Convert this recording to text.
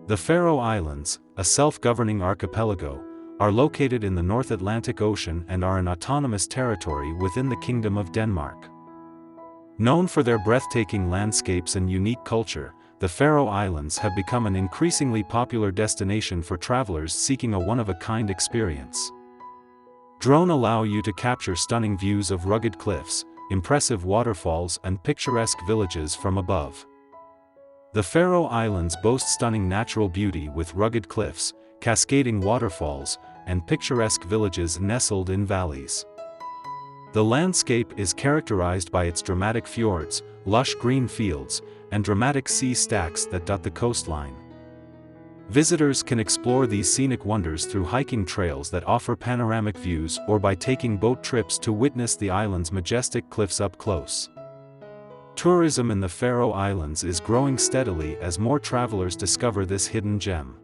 The Faroe Islands, a self-governing archipelago, are located in the North Atlantic Ocean and are an autonomous territory within the Kingdom of Denmark. Known for their breathtaking landscapes and unique culture, the Faroe Islands have become an increasingly popular destination for travelers seeking a one-of-a-kind experience. Drones allow you to capture stunning views of rugged cliffs, impressive waterfalls and picturesque villages from above. The Faroe Islands boast stunning natural beauty with rugged cliffs, cascading waterfalls, and picturesque villages nestled in valleys. The landscape is characterized by its dramatic fjords, lush green fields, and dramatic sea stacks that dot the coastline. Visitors can explore these scenic wonders through hiking trails that offer panoramic views or by taking boat trips to witness the island's majestic cliffs up close. Tourism in the Faroe Islands is growing steadily as more travelers discover this hidden gem.